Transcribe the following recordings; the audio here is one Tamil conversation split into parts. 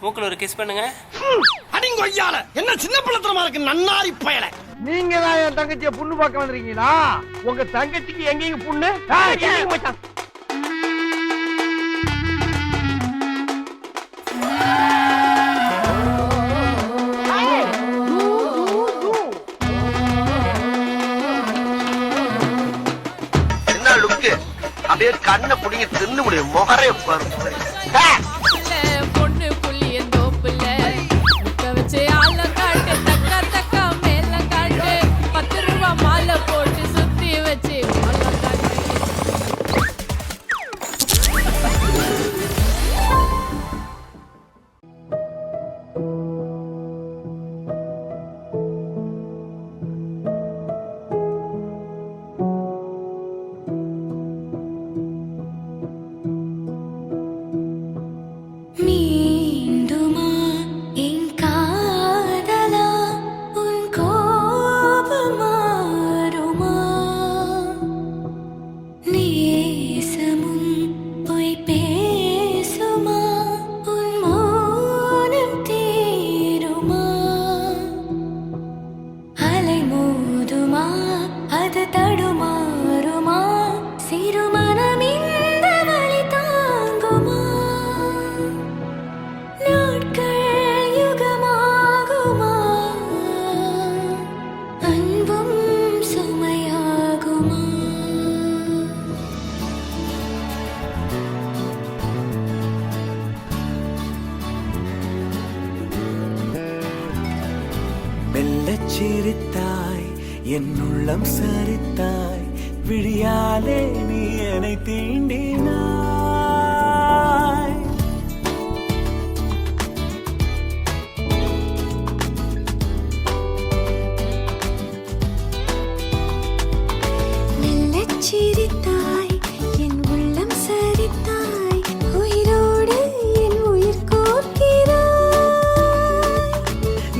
மூக்குல ஒரு கிஸ் பண்ணுங்க. அடிங்கொய்யால என்ன சின்ன பிள்ளைத்தனமா இருக்கு நன்னாரி பயல. நீங்க தான் என் தங்கச்சிய புண்ணு பார்க்க வந்திருக்கீங்களா? உங்க தங்கச்சிக்கு எங்கேயும் புண்ணு மச்சான். என்ன லுக்கு அப்படியே கண்ணை புடிங்கி தின்னு முடியும் முகரே பாரு. பொண்ணு புள்ளிய தோப்புல முக்க வச்சு ஆள காட்டு தக்கா தக்கா மேல காட்டு 10 ரூபாய் மாலை போட்டு சுத்தி வச்சு மாலை காட்டு. மீண்டுமா என் காதலா உன் கோபம் மாறுமா? நேசமும் பொய் பேசுமா? உன் மௌனம் தீருமா? அலை மோதுமா அது தடுமாறுமா? சிறுமனம் இந்த வழி தாங்குமா? நாட்கள் யுகமாகுமா? அன்பும் சுமையாகுமா? மெல்லச் சிரித்தாய் என் உள்ளம் சரித்தாய் விழியாலே நீ என்னை தீண்டினாய். மெல்லச் சிரித்தாய் என் உள்ளம் சரித்தாய் உயிரோடு என் உயிர் கோர்க்கிறாய்.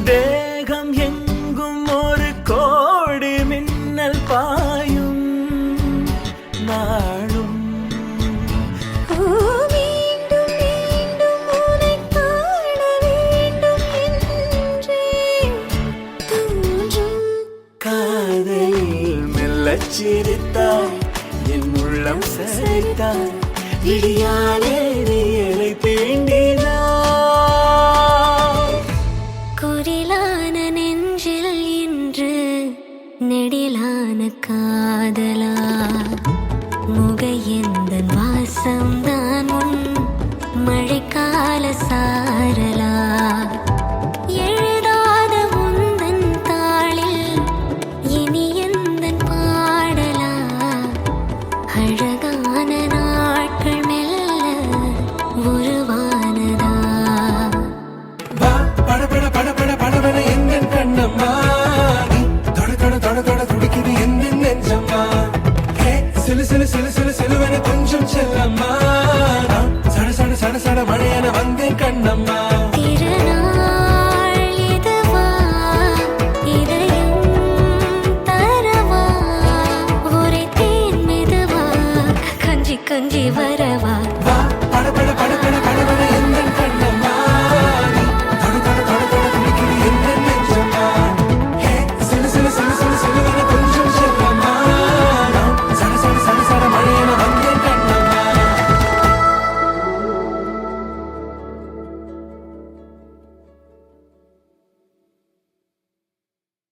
தேகம் எங்கும் ஒரு கோடி மின்னல் பாயும் நாளும் ஓ மீண்டும் மீண்டும் உன்னைக் காண வேண்டும் என்றே தோன்றும். காதலில் மெல்லச் சிரித்தாய் என் உள்ளம் சரித்தாய் விழியாலே நீ என்னை தீண்டினாய். குரிலான நெஞ்சில் இன்று நெடிலான காதலா முகையெந்தன் வாசம்தான் உன் மழைக்கால சாரலா